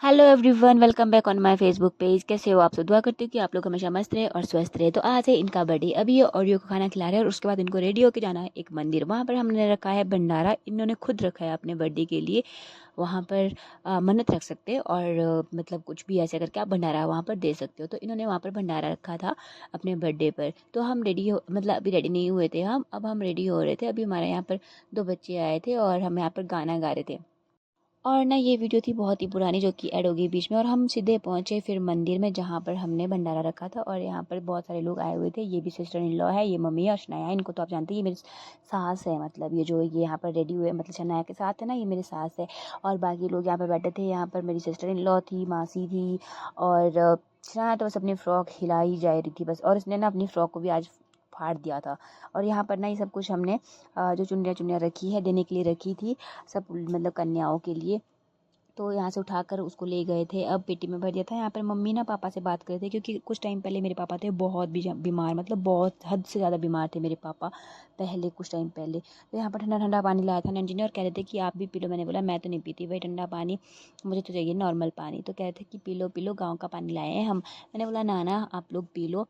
Hello everyone, welcome back on my Facebook page. कैसे हो आप सब? दुआ करती हूँ कि आप लोग हमेशा मस्त रहे और स्वस्थ रहे। तो आज है इनका बर्थडे। अभी ये ओरियो को खाना खिला रहे हैं और उसके बाद इनको रेडी होके जाना है एक मंदिर। वहाँ पर हमने रखा है भंडारा। इन्होंने खुद रखा है अपने बर्थडे के लिए। वहाँ पर मन्नत रख सकते हैं और मतलब कुछ भी ऐसे करके आप भंडारा वहाँ पर दे सकते हो। तो इन्होंने वहाँ पर भंडारा रखा था अपने बर्थडे पर। तो हम रेडी हो मतलब अभी रेडी नहीं हुए थे हम, अब हम रेडी हो रहे थे। अभी हमारे यहाँ पर 2 बच्चे आए थे और हम यहाँ पर गाना गा रहे थे। और ना ये वीडियो थी बहुत ही पुरानी जो कि ऐड होगी बीच में। और हम सीधे पहुंचे फिर मंदिर में जहाँ पर हमने भंडारा रखा था। और यहाँ पर बहुत सारे लोग आए हुए थे। ये भी सिस्टर इन लॉ है, ये मम्मी है और शनाया। इनको तो आप जानते हैं, ये मेरी सास है। मतलब ये यहाँ पर रेडी हुए, मतलब शनाया के साथ है ना, ये मेरी सास है। और बाकी लोग यहाँ पर बैठे थे। यहाँ पर मेरी सिस्टर इन लॉ थी, मासी थी। और शनाया तो बस अपनी फ़्रॉक हिलाई जा रही थी बस। और इसने ना अपनी फ़्रॉक को भी आज फाड़ दिया था। और यहाँ पर ना ये सब कुछ हमने जो चुन्नियाँ चुन्नियाँ रखी है देने के लिए रखी थी, सब मतलब कन्याओं के लिए। तो यहाँ से उठाकर उसको ले गए थे, अब पेटी में भर दिया था। यहाँ पर मम्मी ना पापा से बात कर रहे थे क्योंकि कुछ टाइम पहले मेरे पापा थे बहुत बीमार, मतलब बहुत हद से ज़्यादा बीमार थे मेरे पापा पहले, कुछ टाइम पहले। तो यहाँ पर ठंडा ठंडा पानी लाया था नंजी ने और कह रहे थे कि आप भी पी लो। मैंने बोला मैं तो नहीं पीती भाई ठंडा पानी, मुझे तो चाहिए नॉर्मल पानी। तो कह रहे थे कि पी लो गाँव का पानी लाए हैं हम। मैंने बोला ना ना आप लोग पी लो।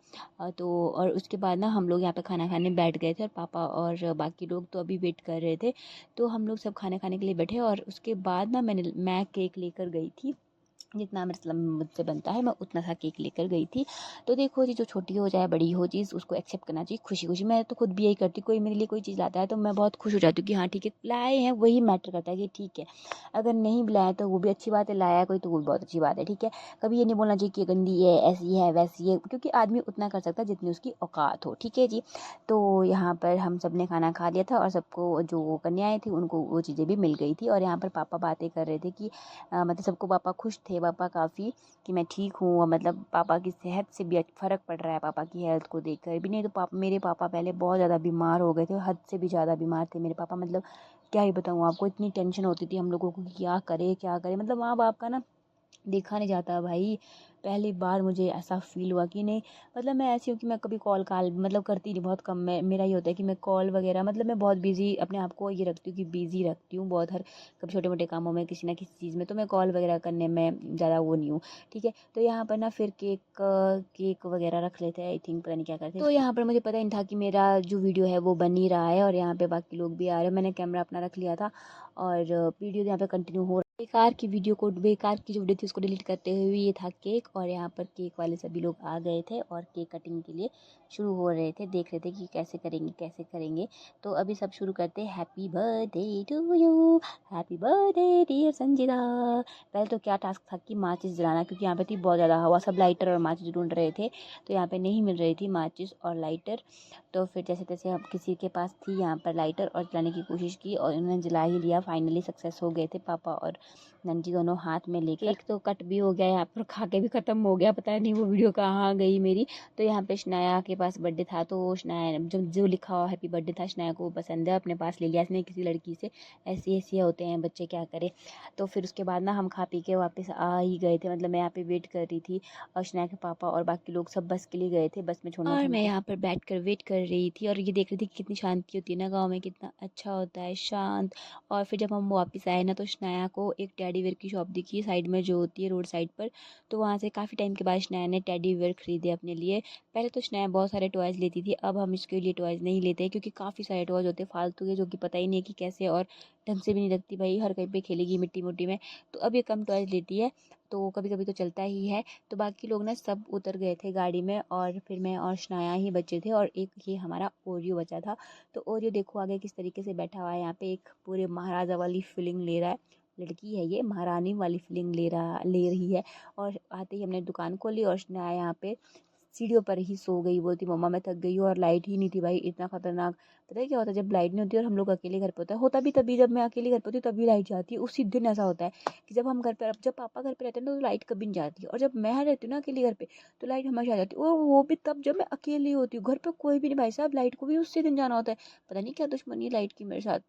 तो और उसके बाद ना हम लोग यहाँ पे खाना खाने बैठ गए थे और पापा और बाकी लोग तो अभी वेट कर रहे थे। तो हम लोग सब खाना खाने के लिए बैठे और उसके बाद ना मैं केक लेकर गई थी। जितना मतलब मुझसे बनता है मैं उतना सा केक लेकर गई थी। तो देखो जी, जो छोटी हो चाहे बड़ी हो चीज़, उसको एक्सेप्ट करना चाहिए खुशी खुशी। मैं तो खुद भी यही करती हूँ, कोई मेरे लिए कोई चीज़ लाता है तो मैं बहुत खुश हो जाती हूँ कि हाँ ठीक है लाए हैं, वही मैटर करता है कि ठीक है। अगर नहीं भी लाया तो वो भी अच्छी बात है, लाया है कोई तो वो भी बहुत अच्छी बात है, ठीक है। कभी ये नहीं बोलना चाहिए कि ये गंदी है, ऐसी है, वैसी है, क्योंकि आदमी उतना कर सकता है जितनी उसकी औकात हो, ठीक है जी। तो यहाँ पर हम सब ने खाना खा लिया था और सबको जो कन्याएं थी उनको वो चीज़ें भी मिल गई थी। और यहाँ पर पापा बातें कर रहे थे कि मतलब सबको पापा खुश थे, पापा काफ़ी कि मैं ठीक हूँ। और मतलब पापा की सेहत से भी फ़र्क पड़ रहा है, पापा की हेल्थ को देखकर भी। नहीं तो मेरे पापा पहले बहुत ज़्यादा बीमार हो गए थे, हद से भी ज़्यादा बीमार थे मेरे पापा। मतलब क्या ही बताऊँ आपको, इतनी टेंशन होती थी हम लोगों को कि क्या करे। मतलब माँ बाप का ना देखा नहीं जाता भाई। पहली बार मुझे ऐसा फ़ील हुआ कि नहीं, मतलब मैं ऐसी हूँ कि मैं कभी कॉल मतलब करती नहीं, बहुत कम। मैं मेरा ये होता है कि मैं कॉल वगैरह, मतलब मैं बहुत बिज़ी अपने आप को ये रखती हूँ कि बिज़ी रखती हूँ बहुत, हर कभी छोटे मोटे कामों में किसी ना किसी चीज़ में। तो मैं कॉल वगैरह करने में ज़्यादा वो नहीं हूँ, ठीक है। तो यहाँ पर ना फिर केक वगैरह रख लेते हैं, आई थिंक, पता नहीं क्या करते हैं। तो यहाँ पर मुझे पता ही नहीं था कि मेरा जो वीडियो है वो बन ही रहा है और यहाँ पे बाकी लोग भी आ रहे हैं। मैंने कैमरा अपना रख लिया था और वीडियो यहाँ पे कंटिन्यू हो। बेकार की वीडियो को, बेकार की जो वीडियो थी उसको डिलीट करते हुए ये था केक। और यहाँ पर केक वाले सभी लोग आ गए थे और केक कटिंग के लिए शुरू हो रहे थे, देख रहे थे कि कैसे करेंगे कैसे करेंगे। तो अभी सब शुरू करते हैं। Happy birthday to you, happy birthday dear Sanjida. पहले तो क्या टास्क था कि माचिस जलाना, क्योंकि यहाँ पे थी बहुत ज़्यादा हवा, सब लाइटर और माचिस ढूंढ रहे थे। तो यहाँ पे नहीं मिल रही थी माचिस और लाइटर। तो फिर जैसे तैसे हम किसी के पास थी यहाँ पर लाइटर और जलाने की कोशिश की और उन्होंने जला ही लिया। फाइनली सक्सेस हो गए थे पापा और नंजी दोनों हाथ में लेकर। केक तो कट भी हो गया, यहाँ पर खा के भी ख़त्म हो गया, पता नहीं वो वीडियो कहाँ गई मेरी। तो यहाँ पे शनाया के पास बर्थडे था तो शनाया जो लिखा हुआ हैप्पी बर्थडे था, शनाया को पसंद है, अपने पास ले लिया इसने किसी लड़की से। ऐसे ऐसे होते हैं बच्चे, क्या करें। तो फिर उसके बाद ना हम खा पी के वापस आ ही गए थे। मतलब मैं यहाँ पे वेट कर रही थी और शनाया के पापा और बाकी लोग सब बस के लिए गए थे, बस में छोड़ना था। और मैं यहाँ पर बैठ कर वेट कर रही थी और ये देख रही थी कि कितनी शांति होती है ना गाँव में, कितना अच्छा होता है, शांत। और फिर जब हम वापस आए ना तो शनाया को एक टेडी वेयर की शॉप दिखी साइड में जो होती है रोड साइड पर। तो वहाँ से काफ़ी टाइम के बाद शनाया ने टेडी वेयर खरीदे अपने लिए। पहले तो शनाया बहुत सारे टॉयज़ लेती थी, अब हम इसके लिए टॉयज़ नहीं लेते क्योंकि काफ़ी सारे टॉयज़ होते हैं फालतू के जो कि पता ही नहीं है कि कैसे, और ढंग से भी नहीं लगती भाई, हर कहीं पे खेलेगी मिट्टी मुट्टी में। तो अब ये कम टॉयज़ लेती है, तो कभी कभी तो चलता ही है। तो बाकी लोग ना सब उतर गए थे गाड़ी में और फिर मैं और शनाया ही बचे थे और एक ये हमारा ओरियो बचा था। तो ओरियो देखो आगे किस तरीके से बैठा हुआ है, यहाँ पे एक पूरे महाराजा वाली फीलिंग ले रहा है। लड़की है ये, महारानी वाली फीलिंग ले रही है। और आते ही हमने दुकान खोली और शनाया यहाँ पे सीढ़ियों पर ही सो गई, बोलती मम्मा मैं थक गई हूँ। और लाइट ही नहीं थी भाई, इतना खतरनाक। पता है क्या होता है जब लाइट नहीं होती और हम लोग अकेले घर पे होता भी तभी, जब मैं अकेले घर पे होती हूँ तभी लाइट जाती है। उसी दिन ऐसा होता है कि जब हम घर पे, जब पापा घर पे रहते हैं ना तो लाइट कभी नहीं जाती है, और जब मैं रहती हूँ ना अकेले घर पे तो लाइट हमेशा आ जाती है। वो भी तब जब मैं अकेली होती हूँ, घर पे कोई भी नहीं भाई साहब, लाइट को भी उसी दिन जाना होता है। पता नहीं क्या दुश्मनी है लाइट की मेरे साथ।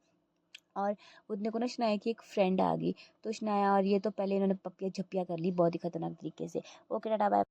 और उतने को ना शनाया की एक फ्रेंड आ गई। तो शनाया और ये तो पहले इन्होंने पप्पियाँ झप्पियाँ कर ली बहुत ही खतरनाक तरीके से। Okay tata bye.